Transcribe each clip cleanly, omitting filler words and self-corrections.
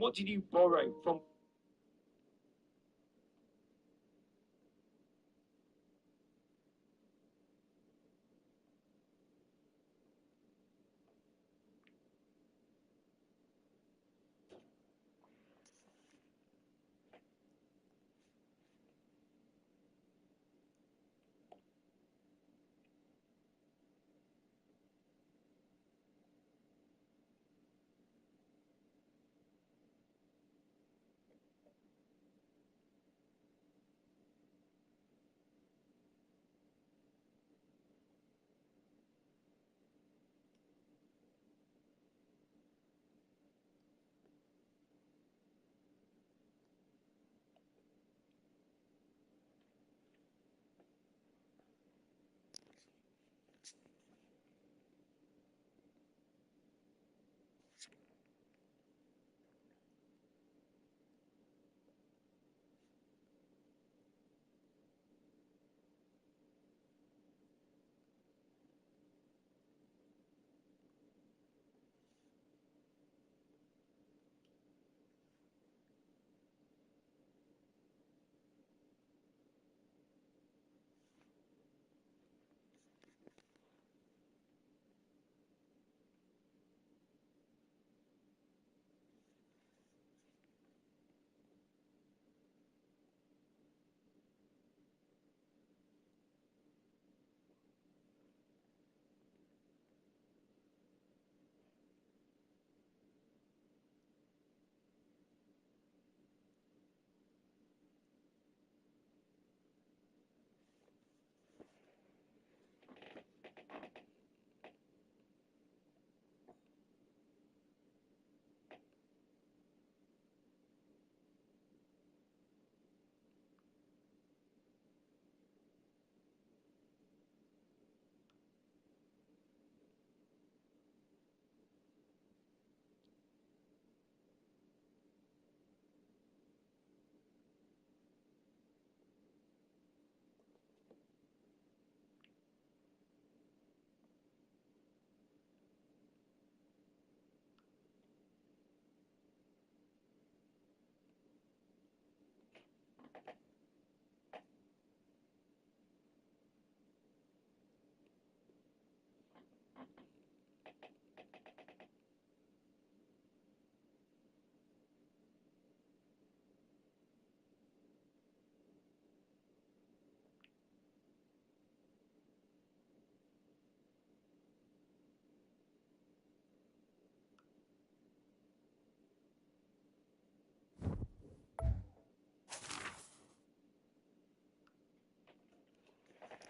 What did you borrow from?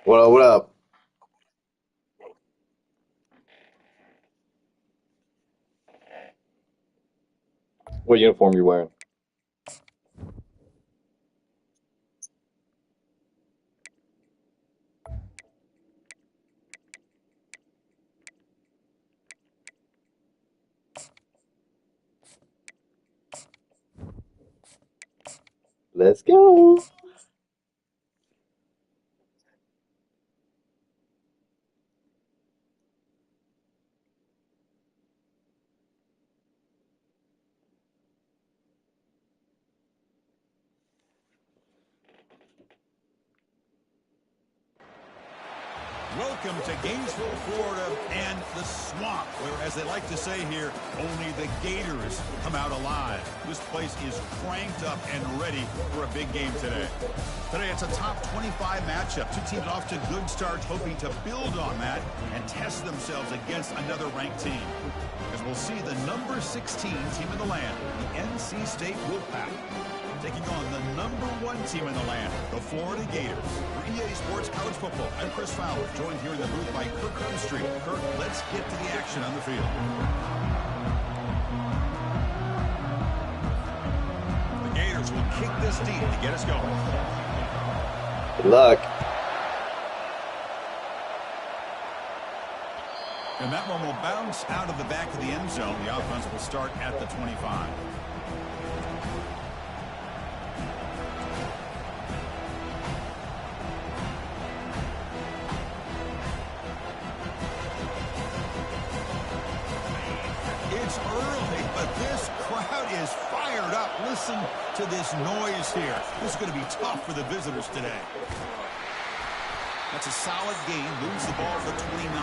What up, what up? What uniform you wearing? Let's go. Welcome to Gainesville, Florida, and the swamp, where, as they like to say here, only the Gators come out alive. This place is cranked up and ready for a big game today. Today, it's a top 25 matchup. Two teams off to good starts, hoping to build on that and test themselves against another ranked team. As we'll see the number 16 team in the land, the NC State Wolfpack, taking on the number 1 team in the land, the Florida Gators. For EA Sports College Football, I'm Chris Fowler, joined here in the booth by Kirk Hermstreet. Kirk, let's get to the action on the field. The Gators will kick this deep to get us going. Good luck. And that one will bounce out of the back of the end zone. The offense will start at the 25. It's early, but this crowd is fired listen to this noise here. This is going to be tough for the visitors today. That's a solid gain. Moves the ball to 29.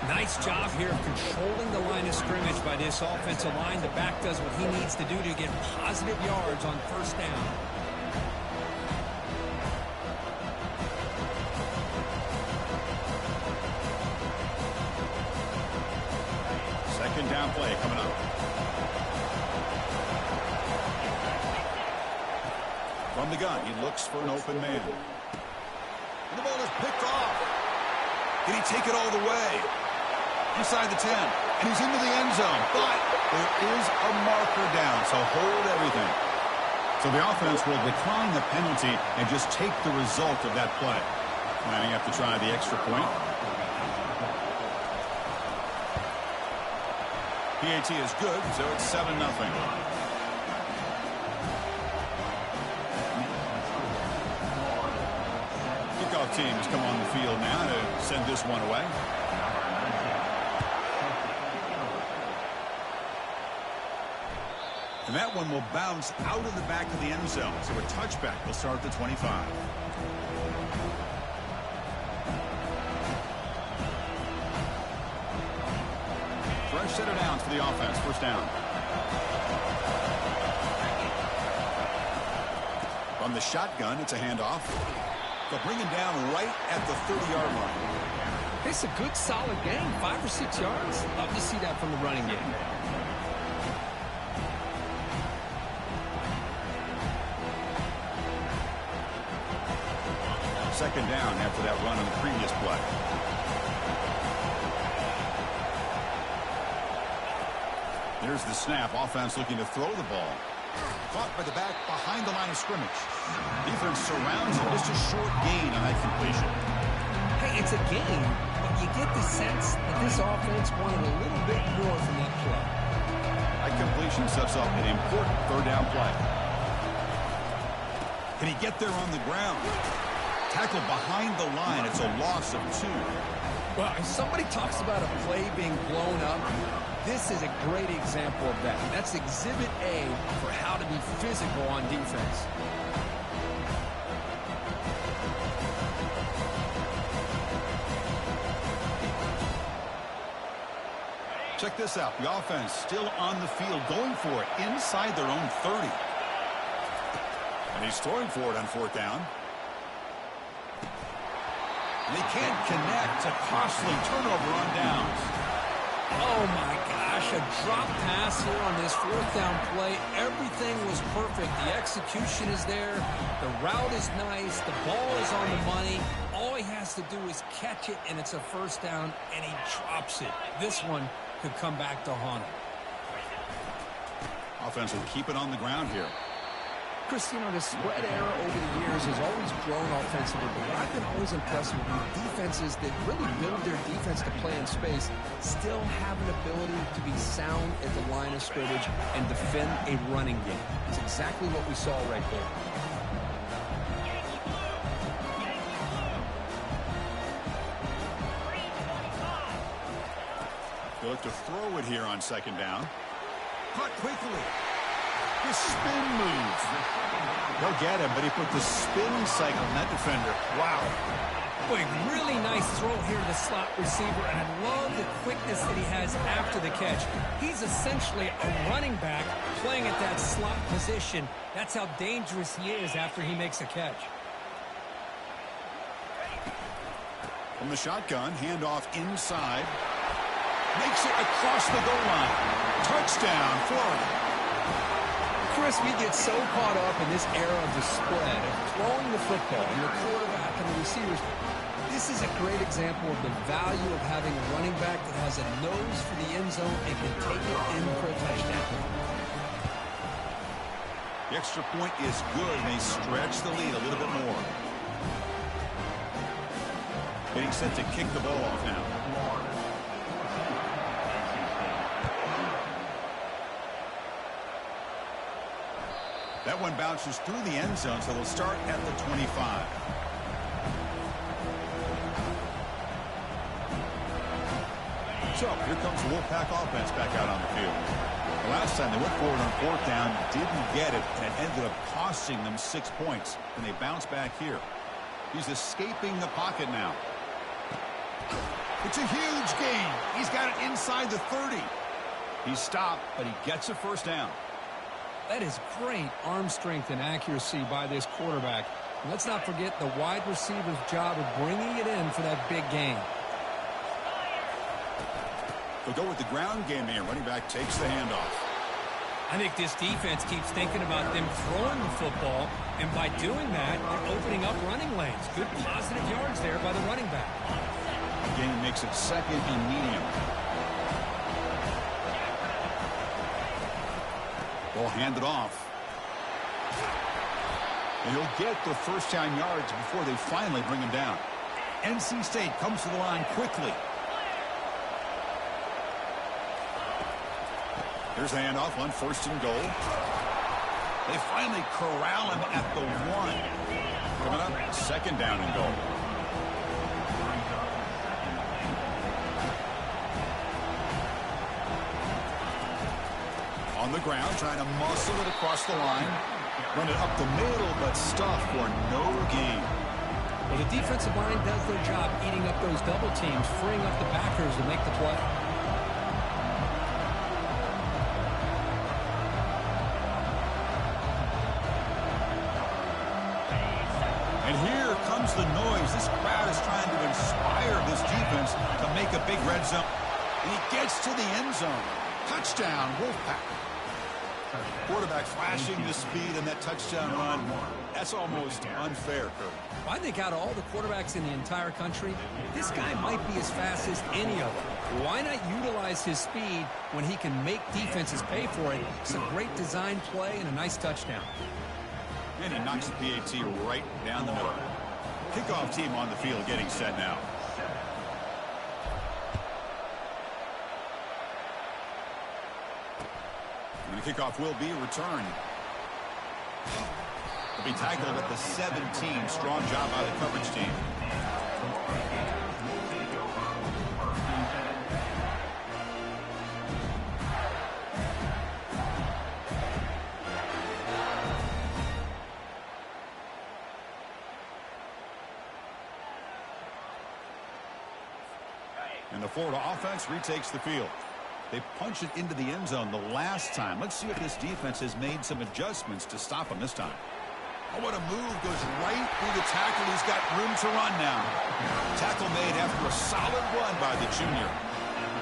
Nice job here of controlling the line of scrimmage by this offensive line. The back does what he needs to do to get positive yards on first down. Second down play coming up. From the gun, he looks for an open man. And the ball is picked off. Can he take it all the way? Inside the 10, and he's into the end zone, but there is a marker down, so hold everything. So the offense will decline the penalty and just take the result of that play. Now you have to try the extra point. PAT is good, so it's 7-0. Kickoff teams come on the field now to send this one away. And that one will bounce out of the back of the end zone. So a touchback will start at the 25. Fresh set of downs for the offense. First down. From the shotgun, it's a handoff. They'll bring him down right at the 30-yard line. It's a good, solid game. 5 or 6 yards. Love to see that from the running game. Second down after that run on the previous play. There's the snap. Offense looking to throw the ball. Caught by the back behind the line of scrimmage. Defense surrounds him. Just a short gain on that completion. Hey, it's a game, but you get the sense that this offense wanted a little bit more from that play. That completion sets up an important third down play. Can he get there on the ground? Tackled behind the line. It's a loss of 2. Well, if somebody talks about a play being blown up, this is a great example of that. That's exhibit A for how to be physical on defense. Check this out. The offense still on the field, going for it inside their own 30. And he's throwing for it on fourth down. They can't connect. A costly turnover on downs. Oh, my gosh. A drop pass here on this fourth down play. Everything was perfect. The execution is there. The route is nice. The ball is on the money. All he has to do is catch it, and it's a first down, and he drops it. This one could come back to haunt him. Offense will keep it on the ground here. Chris, you know, the spread era over the years has always grown offensively, but what I've been always impressed with defenses that really build their defense to play in space still have an ability to be sound at the line of scrimmage and defend a running game. It's exactly what we saw right there. They look to throw it here on second down. Caught quickly. The spin move. They'll get him, but he put the spin cycle on that defender. Wow. Boy, really nice throw here to the slot receiver, and I love the quickness that he has after the catch. He's essentially a running back playing at that slot position. That's how dangerous he is after he makes a catch. From the shotgun, handoff inside. Makes it across the goal line. Touchdown, Florida. Chris, we get so caught up in this era of the spread, of throwing the football, and the quarterback and the receivers. This is a great example of the value of having a running back that has a nose for the end zone and can take it in for a touchdown. The extra point is good, and they stretch the lead a little bit more. Getting set to kick the ball off now. That one bounces through the end zone, so they'll start at the 25. So here comes the Wolfpack offense back out on the field. Last time they went for it on fourth down, didn't get it, and it ended up costing them 6 points. And they bounce back here. He's escaping the pocket now. It's a huge gain. He's got it inside the 30. He's stopped, but he gets a first down. That is great arm strength and accuracy by this quarterback. And let's not forget the wide receiver's job of bringing it in for that big gain. They'll go with the ground game here. Running back takes the handoff. I think this defense keeps thinking about them throwing the football, and by doing that, they're opening up running lanes. Good positive yards there by the running back. Gain makes it second and medium. They'll hand it off. And he'll get the first down yards before they finally bring him down. NC State comes to the line quickly. Here's the handoff on first and goal. They finally corral him at the 1. Coming up, second down and goal. On the ground, trying to muscle it across the line. Run it up the middle, but stuffed for no gain. Well, the defensive line does their job eating up those double teams, freeing up the backers to make the play. And here comes the noise. This crowd is trying to inspire this defense to make a big red zone. And he gets to the end zone. Touchdown, Wolfpack. Quarterback flashing the speed and that touchdown run. That's almost unfair, Kurt. I think out of all the quarterbacks in the entire country, this guy might be as fast as any of them. Why not utilize his speed when he can make defenses pay for it? It's a great design play and a nice touchdown. And he knocks the PAT right down the middle. Kickoff team on the field getting set now. And the kickoff will be returned. He'll be tackled at the 17. Strong job by the coverage team. And the Florida offense retakes the field. They punch it into the end zone the last time. Let's see if this defense has made some adjustments to stop him this time. Oh, what a move. Goes right through the tackle. He's got room to run now. Tackle made after a solid run by the junior.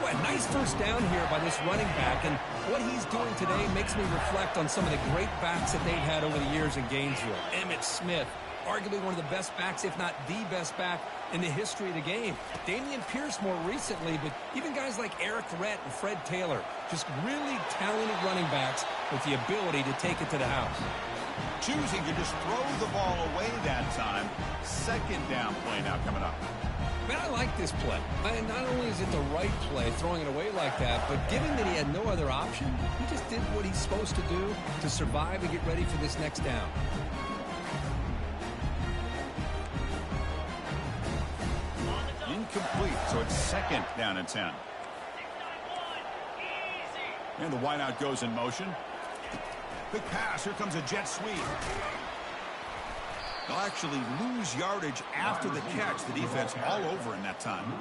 Well, nice first down here by this running back, and what he's doing today makes me reflect on some of the great backs that they've had over the years in Gainesville. Emmitt Smith, arguably one of the best backs, if not the best back in the history of the game. Damian Pierce more recently, but even guys like Eric Rhett and Fred Taylor, just really talented running backs with the ability to take it to the house. Choosing to just throw the ball away that time. Second down play now coming up. Man, I like this play. And not only is it the right play, throwing it away like that, but given that he had no other option, he just did what he's supposed to do to survive and get ready for this next down. Incomplete, so it's second down and 10. And the wideout goes in motion. Quick pass, here comes a jet sweep. They'll actually lose yardage after the catch. The defense all over in that time.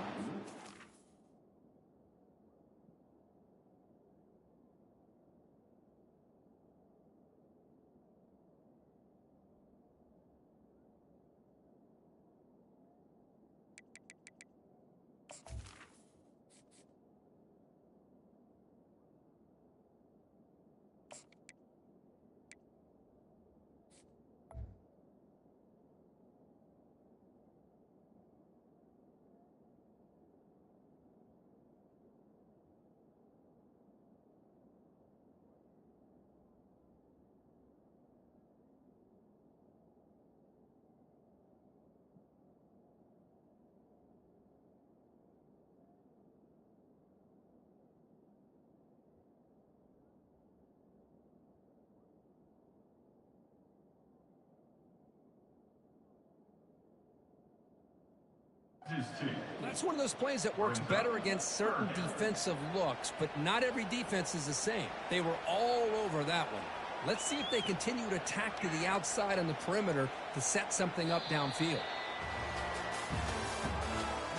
That's one of those plays that works better against certain defensive looks, but not every defense is the same. They were all over that one. Let's see if they continue to attack to the outside on the perimeter to set something up downfield.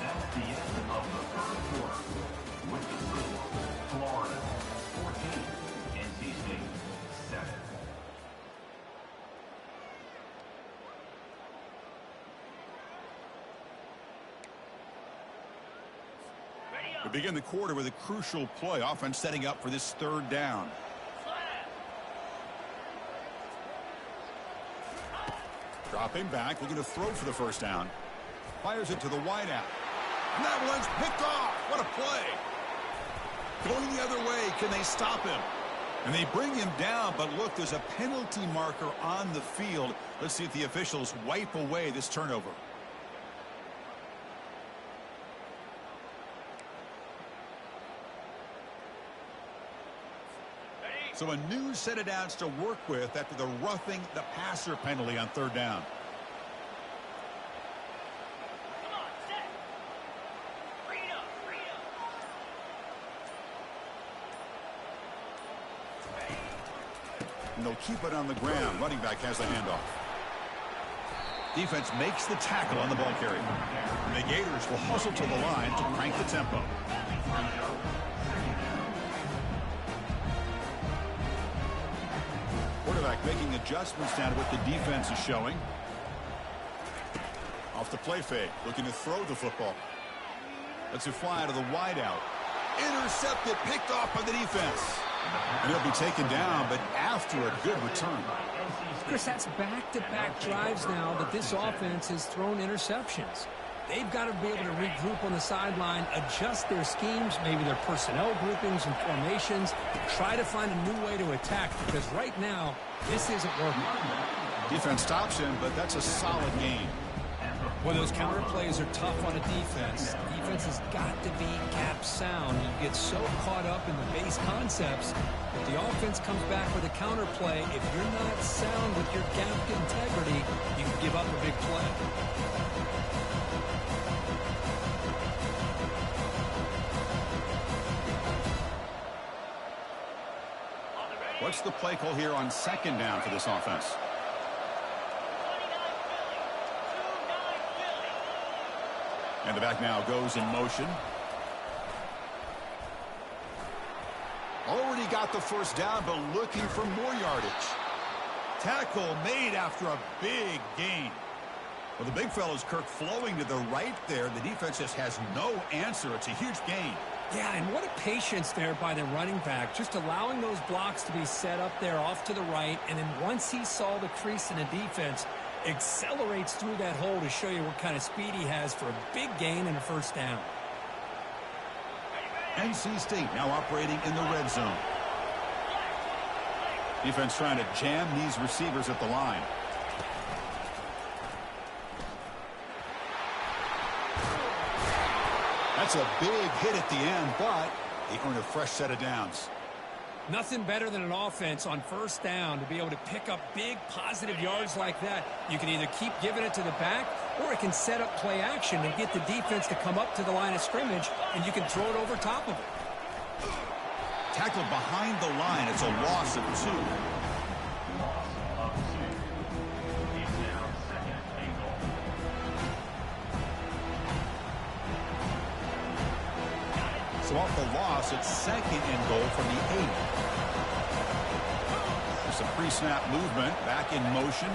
That's the end of the third quarter. With the score, Florida 14, NC State 7. We begin the quarter with a crucial play. Offense setting up for this third down. Dropping back, looking to throw for the first down. Fires it to the wideout. And that one's picked off. What a play. Going the other way. Can they stop him? And they bring him down, but look, there's a penalty marker on the field. Let's see if the officials wipe away this turnover. So a new set of downs to work with after the roughing the passer penalty on third down. Come on, set. Freedom. And they'll keep it on the ground. Running back has the handoff. Defense makes the tackle on the ball carrier. And the Gators will hustle to the line to crank the tempo. Quarterback making adjustments down to what the defense is showing. Off the play fake, looking to throw the football. Lets it fly out of the wideout. Intercepted, picked off by the defense. And he'll be taken down, but after a good return. Chris, that's back-to-back drives now that this offense has thrown interceptions. They've got to be able to regroup on the sideline, adjust their schemes, maybe their personnel groupings and formations, try to find a new way to attack, because right now, this isn't working. Defense stops him, but that's a solid gain. Well, those counter plays are tough on a defense. Defense has got to be gap sound. You get so caught up in the base concepts, but the offense comes back with a counter play. If you're not sound with your gap integrity, you can give up a big play. What's the play call here on second down for this offense? And the back now goes in motion. Already got the first down, but looking for more yardage. Tackle made after a big gain. Well, the big fellow's Kirk flowing to the right there. The defense just has no answer. It's a huge gain. Yeah, and what a patience there by the running back, just allowing those blocks to be set up there off to the right, and then once he saw the crease in the defense, accelerates through that hole to show you what kind of speed he has for a big gain and a first down. NC State now operating in the red zone. Defense trying to jam these receivers at the line. That's a big hit at the end, but they earn a fresh set of downs. Nothing better than an offense on first down to be able to pick up big positive yards like that. You can either keep giving it to the back, or it can set up play action and get the defense to come up to the line of scrimmage, and you can throw it over top of it. Tackled behind the line. It's a loss of 2. So off the loss, it's second and goal from the 8. There's some pre-snap movement, back in motion.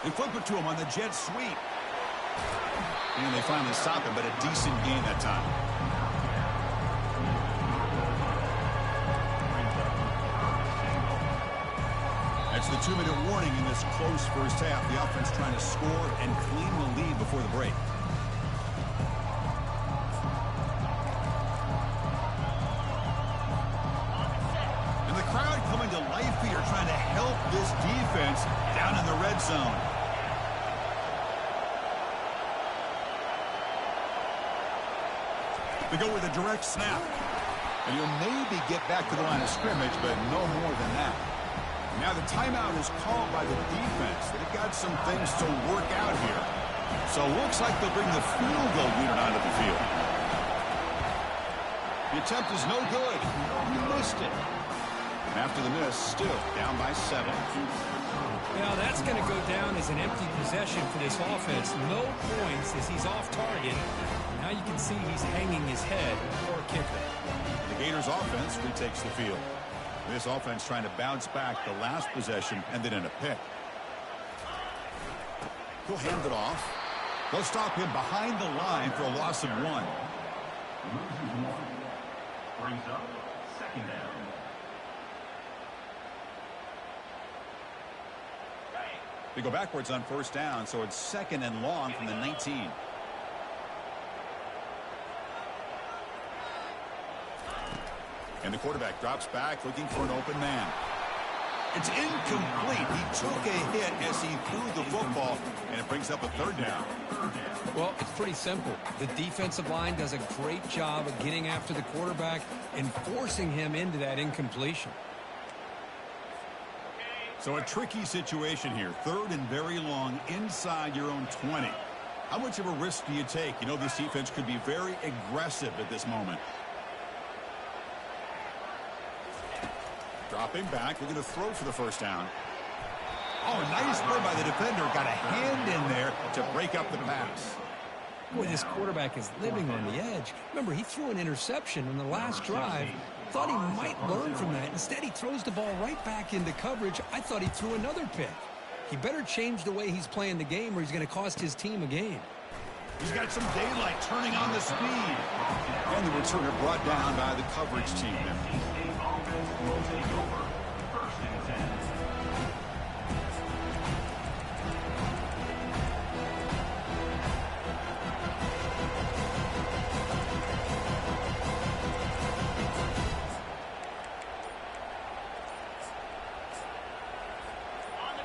They flip it to him on the jet sweep. And they finally stop him, but a decent gain that time. That's the 2-minute warning in this close first half. The offense trying to score and clean the lead before the break. To life here, trying to help this defense down in the red zone. They go with a direct snap. And you'll maybe get back to the line of scrimmage, but no more than that. Now the timeout is called by the defense. They've got some things to work out here. So looks like they'll bring the field goal unit onto the field. The attempt is no good. He missed it. And after the miss, still down by 7. Now that's going to go down as an empty possession for this offense. No points as he's off target. Now you can see he's hanging his head. Poor kicker. The Gators offense retakes the field. This offense trying to bounce back the last possession and then in a pick. He'll hand it off. They'll stop him behind the line for a loss of 1. Loses 1. Brings up second down. They go backwards on first down, so it's second and long from the 19. And the quarterback drops back looking for an open man. It's incomplete. He took a hit as he threw the football, and it brings up a third down. Well, it's pretty simple. The defensive line does a great job of getting after the quarterback and forcing him into that incompletion. So a tricky situation here. Third and very long inside your own 20. How much of a risk do you take? You know this defense could be very aggressive at this moment. Dropping back, looking to throw for the first down. Oh, nice play by the defender. Got a hand in there to break up the pass. Boy, this quarterback is living on the edge. Remember, he threw an interception in the last drive. Thought he might learn from that. Instead, he throws the ball right back into coverage. I thought he threw another pick. He better change the way he's playing the game or he's going to cost his team a game. He's got some daylight turning on the speed. And the returner brought down by the coverage team. Will take over. First and 10.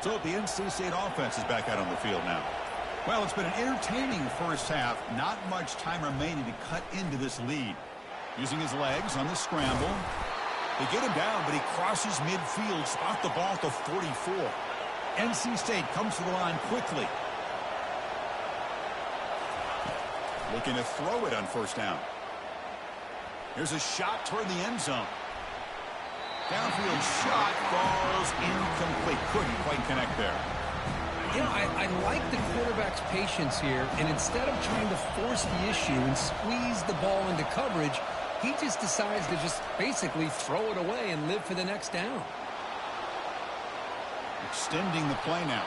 So the NC State offense is back out on the field now. Well, it's been an entertaining first half. Not much time remaining to cut into this lead. Using his legs on the scramble. They get him down, but he crosses midfield, spot the ball at the 44. NC State comes to the line quickly. Looking to throw it on first down. Here's a shot toward the end zone. Downfield shot falls incomplete. Couldn't quite connect there. You know, I like the quarterback's patience here, and instead of trying to force the issue and squeeze the ball into coverage, he just decides to just basically throw it away and live for the next down. Extending the play now.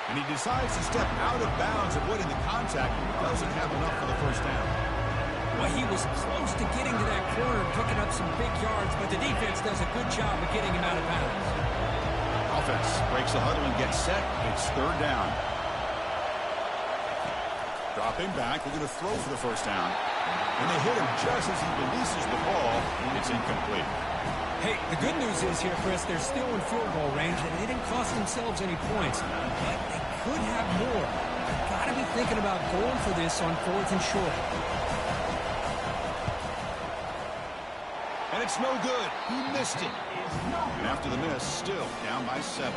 And he decides to step out of bounds, avoiding the contact. Doesn't have enough for the first down. Well, he was close to getting to that corner and picking up some big yards, but the defense does a good job of getting him out of bounds. Offense breaks the huddle and gets set. It's third down. Dropping back, looking to throw for the first down. And they hit him just as he releases the ball. It's incomplete. Hey, the good news is here, Chris, they're still in field goal range, and they didn't cost themselves any points. But they could have more. Got to be thinking about going for this on 4th and short. And it's no good. He missed it. And after the miss, still down by 7.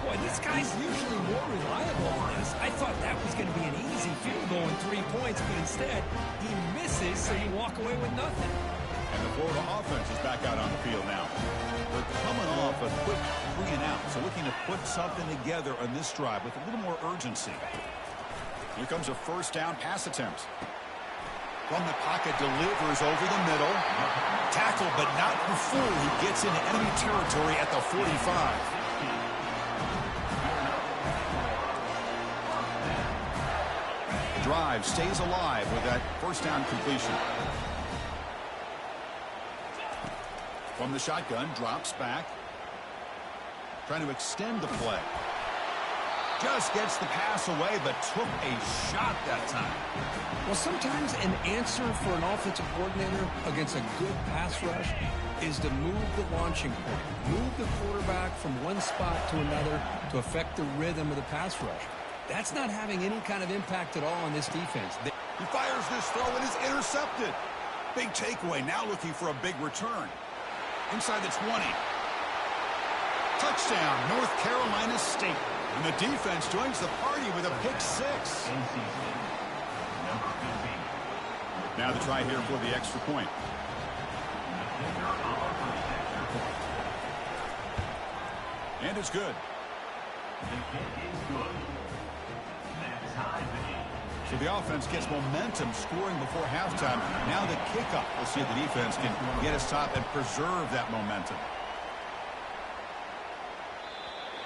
Boy, this guy's usually more reliable on this. I thought that was going to be an easy field goal and 3 points, but instead, he misses, so you walk away with nothing. And the Florida offense is back out on the field now. They're coming off a quick 3 and out, so looking to put something together on this drive with a little more urgency. Here comes a first down pass attempt. From the pocket, delivers over the middle. Tackle, but not before he gets into enemy territory at the 45. Drive stays alive with that first down completion. From the shotgun, drops back. Trying to extend the play. Just gets the pass away, but took a shot that time. Well, sometimes an answer for an offensive coordinator against a good pass rush is to move the launching point. Move the quarterback from one spot to another to affect the rhythm of the pass rush. That's not having any kind of impact at all on this defense. He fires this throw and is intercepted. Big takeaway, now looking for a big return. Inside the 20. Touchdown, North Carolina State. And the defense joins the party with a pick six. Now the try here for the extra point. And it's good. So the offense gets momentum scoring before halftime. Now the kickoff. We'll see if the defense can get a stop and preserve that momentum.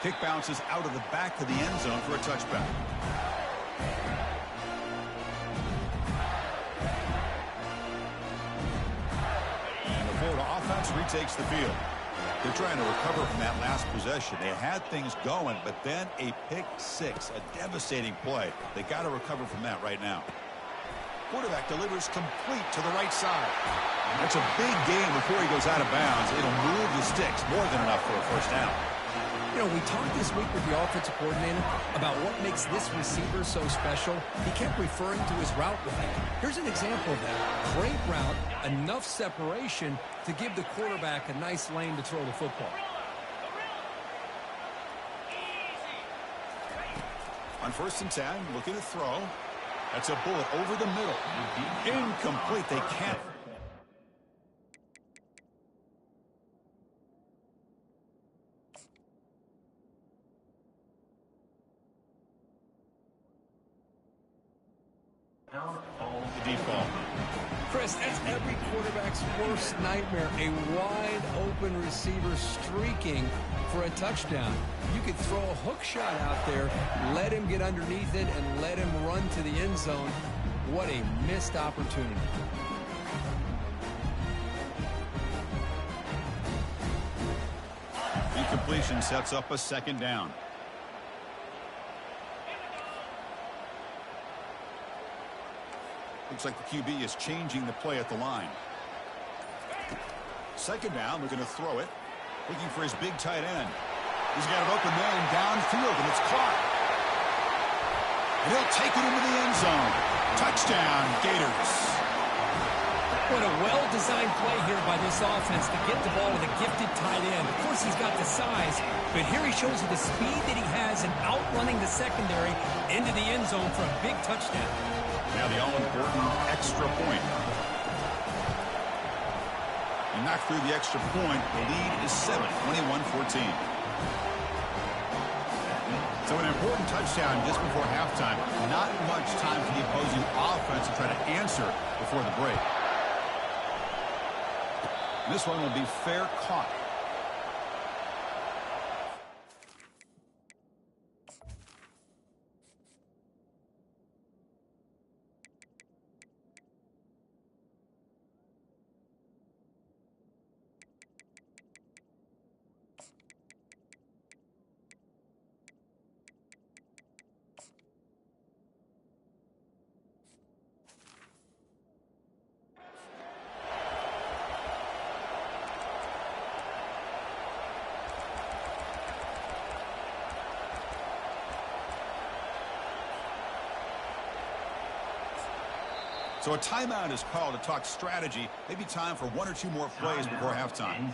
Kick bounces out of the back of the end zone for a touchback. And the Florida offense retakes the field. They're trying to recover from that last possession. They had things going, but then a pick six, a devastating play. They got to recover from that right now. Quarterback delivers complete to the right side. That's a big gain before he goes out of bounds. It'll move the sticks, more than enough for a first down. You know, we talked this week with the offensive coordinator about what makes this receiver so special. He kept referring to his route running. Here's an example of that. Great route, enough separation to give the quarterback a nice lane to throw the football. On 1st and 10, looking to throw. That's a bullet over the middle. Incomplete. They can't. The deep ball. Chris, that's every quarterback's worst nightmare. A wide-open receiver streaking for a touchdown. You could throw a hook shot out there, let him get underneath it, and let him run to the end zone. What a missed opportunity. Incompletion sets up a second down. Looks like the QB is changing the play at the line. Second down, looking to throw it. Looking for his big tight end. He's got an open man downfield, and it's caught. And he'll take it into the end zone. Touchdown, Gators. What a well-designed play here by this offense to get the ball to the gifted tight end. Of course, he's got the size, but here he shows you the speed that he has in outrunning the secondary into the end zone for a big touchdown. Now the all-important extra point. He knocked through the extra point. The lead is 7, 21-14. So an important touchdown just before halftime. Not much time for the opposing offense to try to answer before the break. This one will be fair caught. So a timeout is called to talk strategy. Maybe time for 1 or 2 more plays before halftime.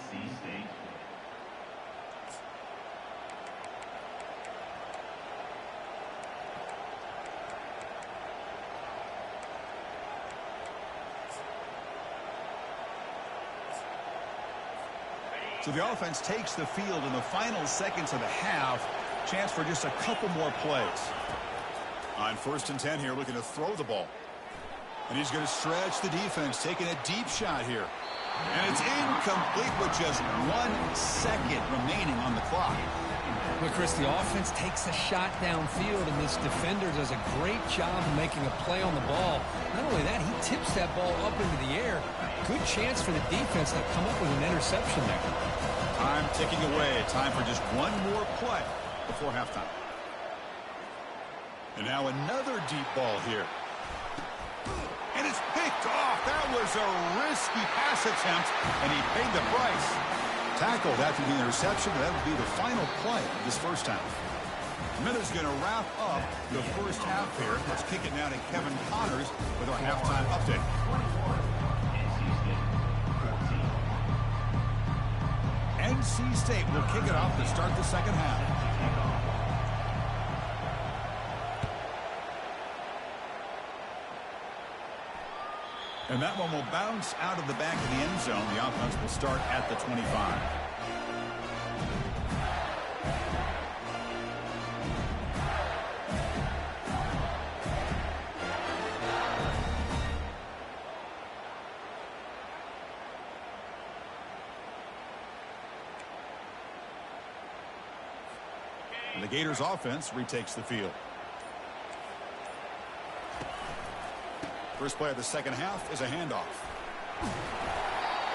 So the offense takes the field in the final seconds of the half. Chance for just a couple more plays. On 1st and 10 here, looking to throw the ball. And he's going to stretch the defense, taking a deep shot here. And it's incomplete with just 1 second remaining on the clock. But Chris, the offense takes a shot downfield, and this defender does a great job of making a play on the ball. Not only that, he tips that ball up into the air. Good chance for the defense to come up with an interception there. Time ticking away. Time for just 1 more play before halftime. And now another deep ball here. And it's picked off. That was a risky pass attempt, and he paid the price. Tackled after the interception. That would be the final play of this first half. Miller's going to wrap up the first half here. Let's kick it now to Kevin Connors with our halftime update. NC State will kick it off to start the second half. And that one will bounce out of the back of the end zone. The offense will start at the 25. The Gators offense retakes the field. First play of the second half is a handoff.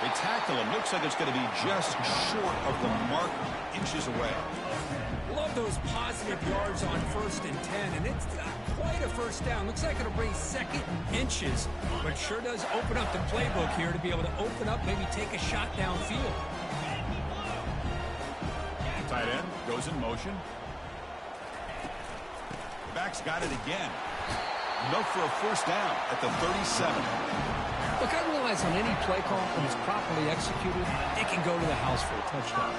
They tackle him. Looks like it's going to be just short of the mark, inches away. Love those positive yards on 1st and 10, and it's not quite a first down. Looks like it'll bring 2nd and inches, but sure does open up the playbook here to be able to open up, maybe take a shot downfield. Tight end goes in motion. The back's got it again. Enough for a first down at the 37. Look, I realize on any play call, when it's properly executed, it can go to the house for a touchdown.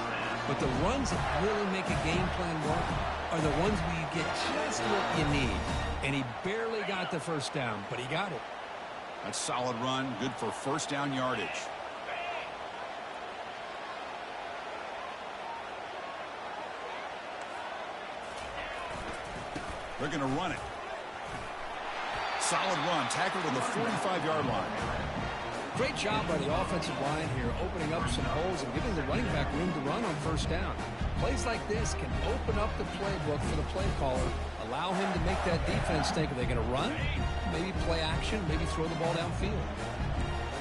But the runs that really make a game plan work are the ones where you get just what you need. And he barely got the first down, but he got it. That's a solid run, good for first down yardage. They're going to run it. Solid run, tackled at the 45-yard line. Great job by the offensive line here, opening up some holes and giving the running back room to run on first down. Plays like this can open up the playbook for the play caller, allow him to make that defense think, are they going to run? Maybe play action, maybe throw the ball downfield.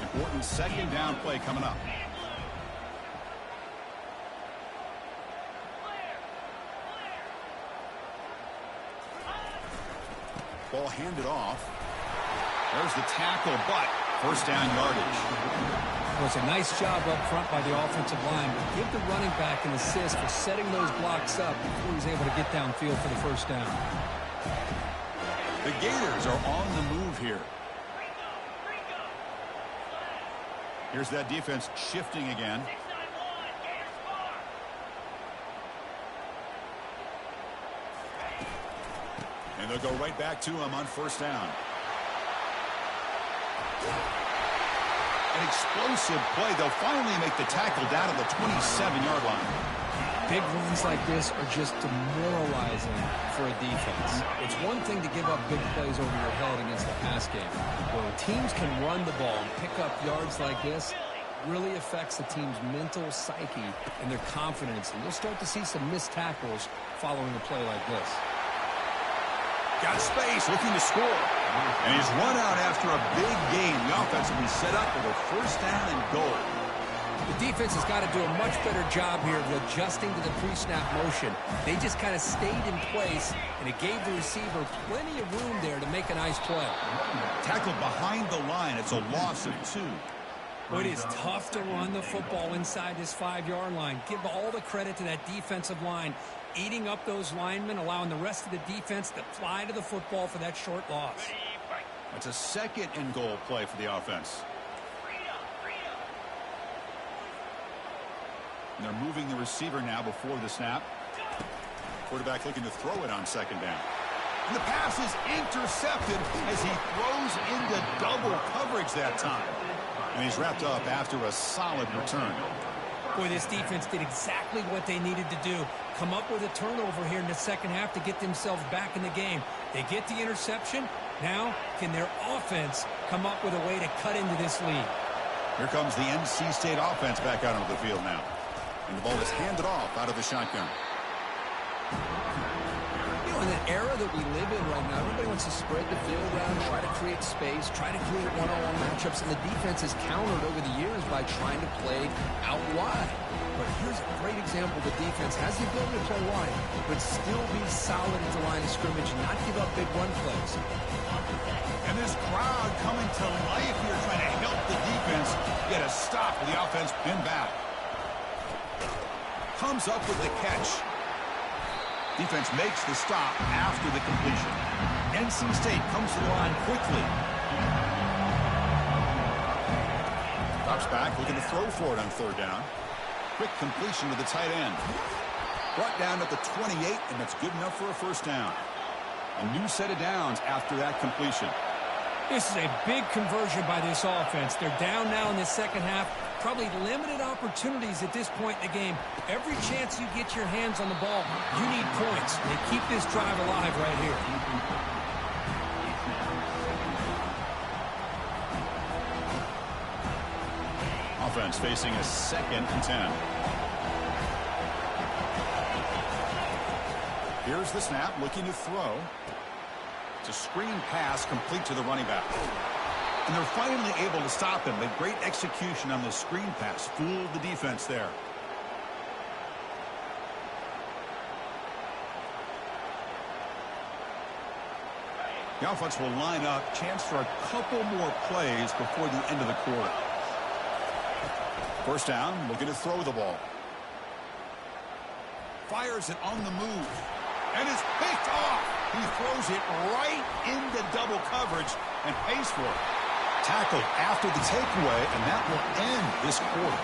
Important second down play coming up. Ball handed off. There's the tackle, but first down yardage. Well, it's a nice job up front by the offensive line, but give the running back an assist for setting those blocks up before he's able to get downfield for the first down. The Gators are on the move here. Here's that defense shifting again. And they'll go right back to him on first down. An explosive play. They'll finally make the tackle down at the 27-yard line. Big runs like this are just demoralizing for a defense. It's one thing to give up big plays over your head against the pass game. But when teams can run the ball and pick up yards like this, it really affects the team's mental psyche and their confidence. And you'll start to see some missed tackles following a play like this. Got space, looking to score. And he's run out after a big gain. The offense will be set up with a first down and goal. The defense has got to do a much better job here of adjusting to the pre-snap motion. They just kind of stayed in place, and it gave the receiver plenty of room there to make a nice play. Tackled behind the line. It's a loss of 2. It is tough to run the football inside this 5-yard line. Give all the credit to that defensive line, eating up those linemen, allowing the rest of the defense to fly to the football for that short loss. It's a second and goal play for the offense. And they're moving the receiver now before the snap. Quarterback looking to throw it on second down. And the pass is intercepted as he throws into double coverage that time. And he's wrapped up after a solid return. Boy, this defense did exactly what they needed to do. Come up with a turnover here in the second half to get themselves back in the game. They get the interception. Now, can their offense come up with a way to cut into this lead? Here comes the NC State offense back out onto the field now. And the ball is handed off out of the shotgun. You know, in the era that we live in right now, everybody wants to spread the field around, try to create space, try to create one-on-one matchups, and the defense has countered over the years by trying to play out wide. But here's a great example. The defense has the ability to play wide, but still be solid at the line of scrimmage and not give up big run plays. And this crowd coming to life here, trying to help the defense get a stop with the offense pinned back. Comes up with the catch. Defense makes the stop after the completion. NC State comes to the line quickly. Drops back, looking to throw for it on third down. Quick completion to the tight end. Brought down at the 28, and that's good enough for a first down. A new set of downs after that completion. This is a big conversion by this offense. They're down now in the second half. Probably limited opportunities at this point in the game. Every chance you get your hands on the ball, you need points. They keep this drive alive right here. Offense facing a 2nd and 10. Here's the snap, looking to throw. It's a screen pass complete to the running back. And they're finally able to stop him. The great execution on the screen pass fooled the defense there. The offense will line up. Chance for a couple more plays before the end of the quarter. First down, looking to throw the ball. Fires it on the move. And it's picked off. He throws it right into double coverage and pays for it. Tackled after the takeaway, and that will end this quarter.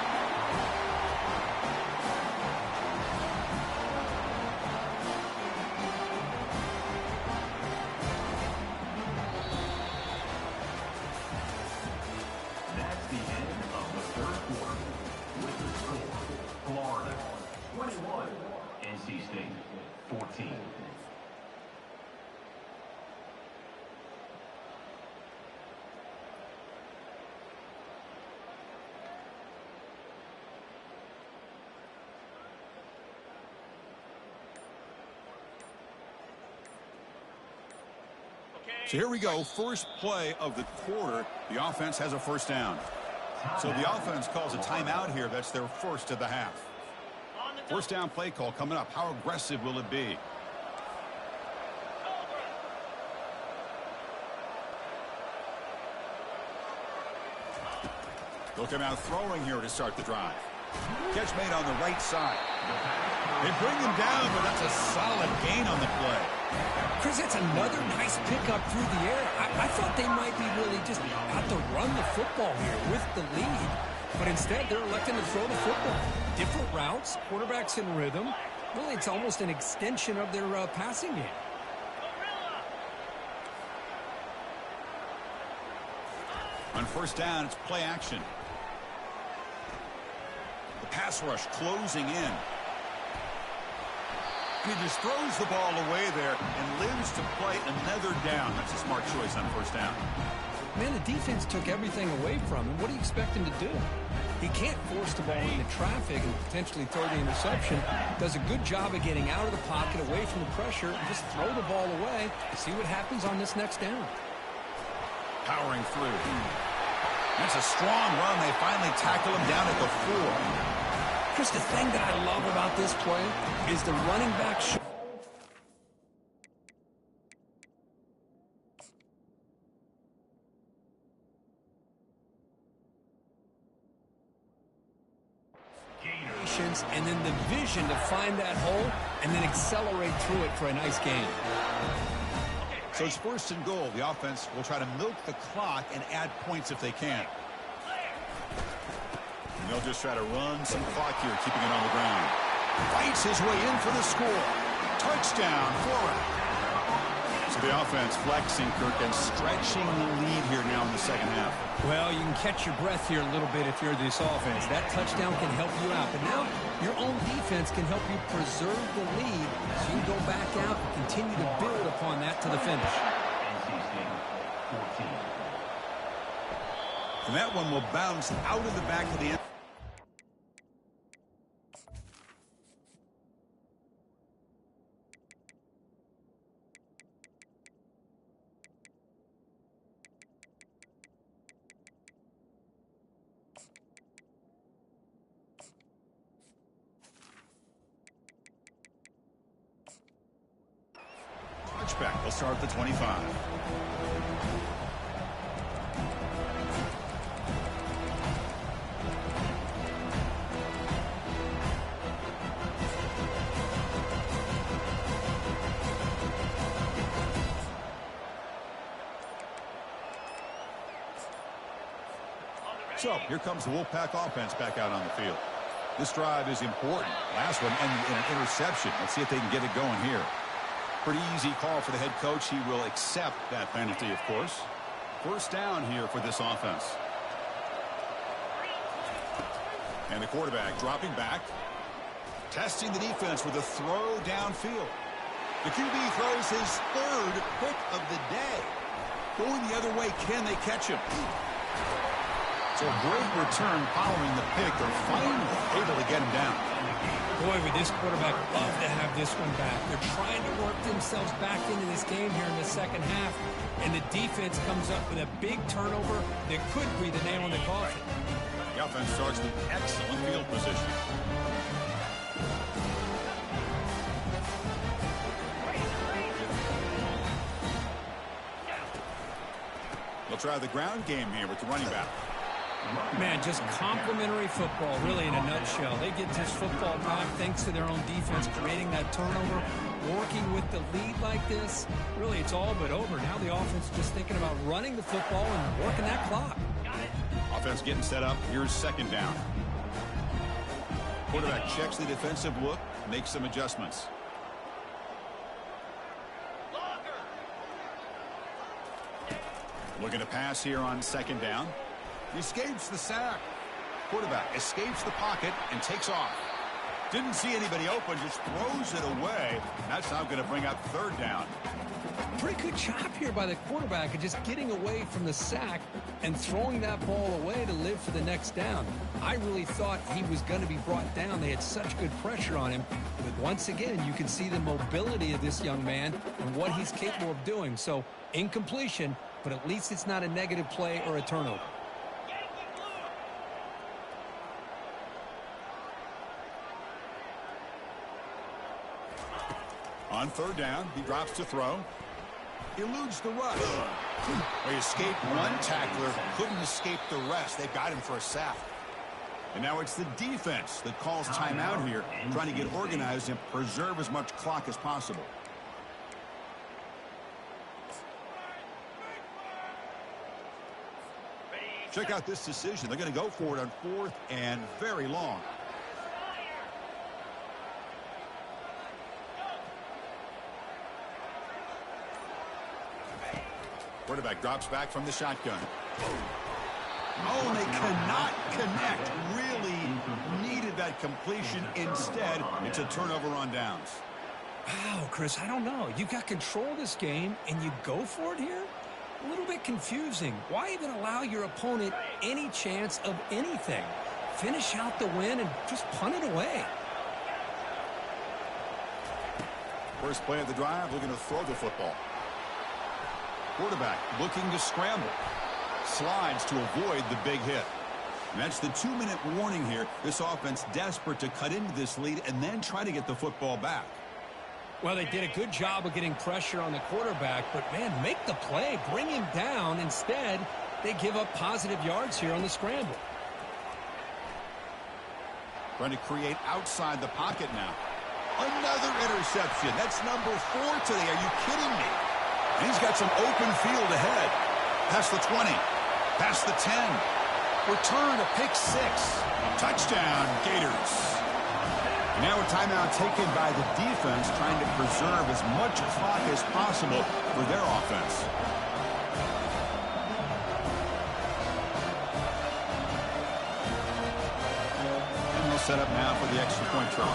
That's the end of the 3rd quarter. With the score, Florida 21, NC State 14. So here we go, first play of the quarter. The offense has a first down. So the offense calls a timeout here. That's their first of the half. First down play call coming up. How aggressive will it be? Looking out throwing here to start the drive. Catch made on the right side. They bring him down, but that's a solid gain on the play. Chris, that's another nice pickup through the air. I thought they might be really just out to run the football here with the lead. But instead, they're electing to throw the football. Different routes, quarterbacks in rhythm. Really, it's almost an extension of their passing game. On first down, it's play action. The pass rush closing in. He just throws the ball away there and lives to play another down. That's a smart choice on first down. Man, the defense took everything away from him. What do you expect him to do? He can't force the ball into traffic and potentially throw the interception. Does a good job of getting out of the pocket, away from the pressure, and just throw the ball away. See what happens on this next down. Powering through. That's a strong run. They finally tackle him down at the 4. Chris, the thing that I love about this play is the running back. And then the vision to find that hole and then accelerate through it for a nice gain. So it's first and goal. The offense will try to milk the clock and add points if they can. And they'll just try to run some clock here, keeping it on the ground. Fights his way in for the score. Touchdown, Florida. So the offense flexing, Kirk, and stretching the lead here now in the second half. Well, you can catch your breath here a little bit if you're this offense. That touchdown can help you out. But now your own defense can help you preserve the lead so you can go back out and continue to build upon that to the finish. NC State 14. And that one will bounce out of the back of the end. Touchback. They'll start at the 25. So here comes the Wolfpack offense back out on the field. This drive is important. Last one ended in an interception. Let's see if they can get it going here. Pretty easy call for the head coach. He will accept that penalty, of course. First down here for this offense. And the quarterback dropping back. Testing the defense with a throw downfield. The QB throws his third pick of the day. Going the other way, can they catch him? So a great return following the pick. They're finally able to get him down. Boy, would this quarterback love to have this one back. They're trying to work themselves back into this game here in the second half, and the defense comes up with a big turnover that could be the nail in the coffin. The offense starts with excellent field position. They'll try the ground game here with the running back. Man, just complimentary football, really, in a nutshell. They get this football back thanks to their own defense, creating that turnover, working with the lead like this. Really, it's all but over. Now the offense just thinking about running the football and working that clock. Offense getting set up. Here's second down. Quarterback checks the defensive look, makes some adjustments. Looking to pass here on second down. He escapes the sack. Quarterback escapes the pocket and takes off. Didn't see anybody open, just throws it away. That's now going to bring up third down. Pretty good job here by the quarterback of just getting away from the sack and throwing that ball away to live for the next down. I really thought he was going to be brought down. They had such good pressure on him. But once again, you can see the mobility of this young man and what he's capable of doing. So, incompletion, but at least it's not a negative play or a turnover. On third down, he drops to throw. Eludes the rush. He escaped one tackler, couldn't escape the rest. They've got him for a sack. And now it's the defense that calls timeout here, trying to get organized and preserve as much clock as possible. Check out this decision. They're going to go for it on fourth and very long. Quarterback drops back from the shotgun. Oh, and they cannot connect. Really needed that completion. Instead, it's a turnover on downs. Wow, Chris, I don't know. You got control of this game, and you go for it here? A little bit confusing. Why even allow your opponent any chance of anything? Finish out the win and just punt it away. First play of the drive, looking to throw the football. Quarterback looking to scramble. Slides to avoid the big hit. And that's the 2-minute warning here. This offense desperate to cut into this lead and then try to get the football back. Well, they did a good job of getting pressure on the quarterback, but, man, make the play. Bring him down. Instead, they give up positive yards here on the scramble. Trying to create outside the pocket now. Another interception. That's number 4 today. Are you kidding me? And he's got some open field ahead. Past the 20. Past the 10. Return a pick 6. Touchdown, Gators. Now a timeout taken by the defense, trying to preserve as much clock as possible for their offense. And they'll set up now for the extra point try.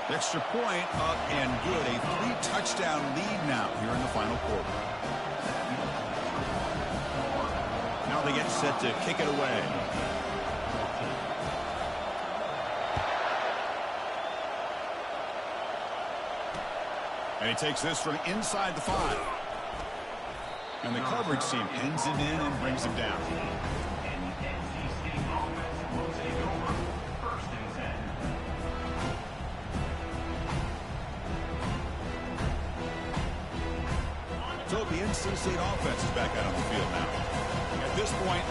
The extra point up and good. A 3-touchdown lead now here in the final quarter. Now they get set to kick it away. And he takes this from inside the 5. And the coverage team pins him in and brings him down. So the NC State offense is back out on the field now. At this point,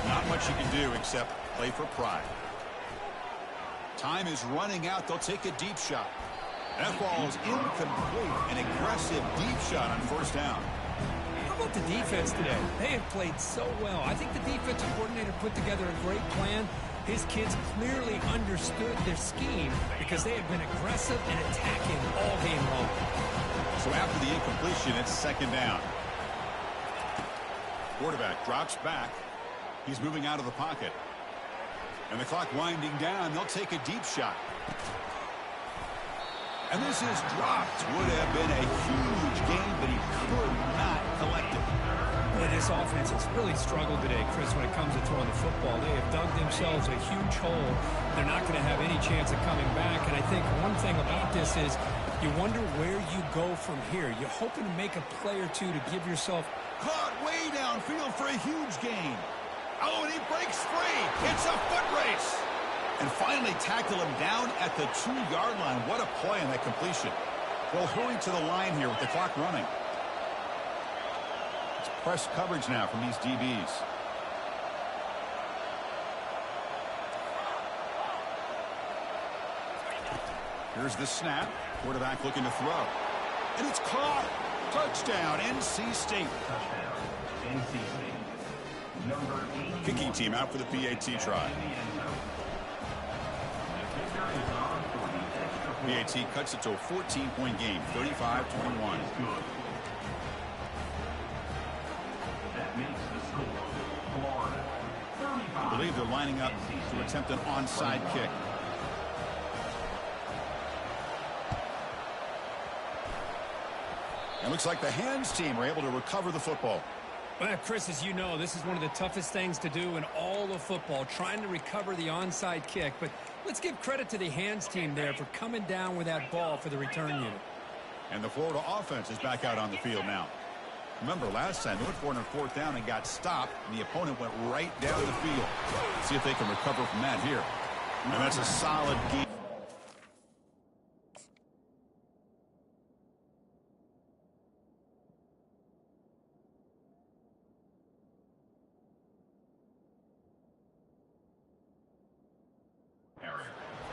not much you can do except play for pride. Time is running out. They'll take a deep shot. That ball is incomplete. An aggressive deep shot on first down. How about the defense today? They have played so well. I think the defensive coordinator put together a great plan. His kids clearly understood their scheme because they have been aggressive and attacking all game long. So after the incompletion, it's second down. Quarterback drops back. He's moving out of the pocket. And the clock winding down. They'll take a deep shot. And this is dropped. Would have been a huge gain, but he could not collect it. Boy, this offense has really struggled today, Chris, when it comes to throwing the football. They have dug themselves a huge hole. They're not going to have any chance of coming back. And I think one thing about this is you wonder where you go from here. You're hoping to make a play or two to give yourself. Caught way downfield for a huge gain. Oh, and he breaks free. It's a foot race. And finally tackle him down at the 2-yard line. What a play on that completion. They'll hurry to the line here with the clock running. It's press coverage now from these DBs. Here's the snap. Quarterback looking to throw. And it's caught. Touchdown, NC State. Touchdown, NC State. Number 8. Kicking team out for the PAT try. PAT cuts it to a 14-point game, 35-21. That makes the score Florida 35. I believe they're lining up to attempt an onside kick. It looks like the hands team are able to recover the football. Well, Chris, as you know, this is one of the toughest things to do in all of football, trying to recover the onside kick. But let's give credit to the hands team there for coming down with that ball for the return unit. And the Florida offense is back out on the field now. Remember, last time they went for it on 4th down and got stopped, and the opponent went right down the field. See if they can recover from that here. And that's a solid game.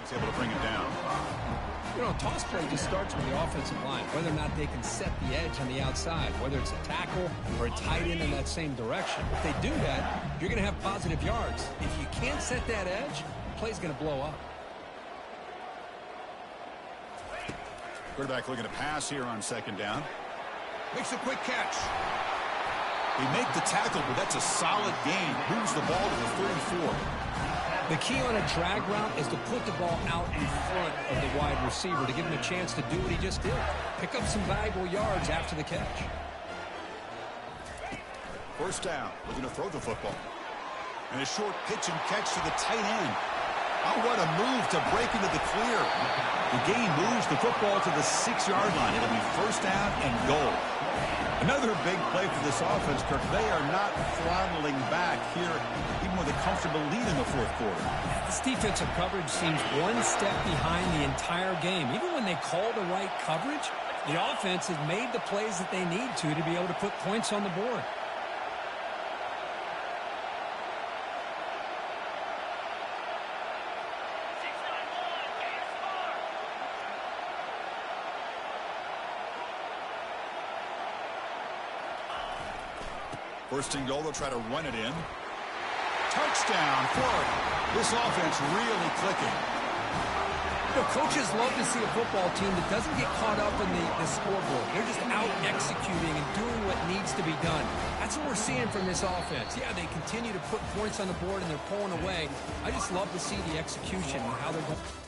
He's able to bring him down. You know, toss play just starts with the offensive line, whether or not they can set the edge on the outside, whether it's a tackle or a tight end in that same direction. If they do that, you're going to have positive yards. If you can't set that edge, the play's going to blow up. Quarterback looking to pass here on 2nd down. Makes a quick catch. They make the tackle, but that's a solid gain. Moves the ball to the 34. The key on a drag route is to put the ball out in front of the wide receiver to give him a chance to do what he just did. Pick up some valuable yards after the catch. 1st down, looking to throw the football. And a short pitch and catch to the tight end. Oh, what a move to break into the clear. The gain moves the football to the 6-yard line. It'll be 1st down and goal. Another big play for this offense, Kirk. They are not throttling back here, even with a comfortable lead in the 4th quarter. This defensive coverage seems one step behind the entire game. Even when they call the right coverage, the offense has made the plays that they need to be able to put points on the board. First and goal, they'll try to run it in. Touchdown, Florida. This offense really clicking. You know, coaches love to see a football team that doesn't get caught up in the scoreboard. They're just out executing and doing what needs to be done. That's what we're seeing from this offense. Yeah, they continue to put points on the board and they're pulling away. I just love to see the execution and how they're going.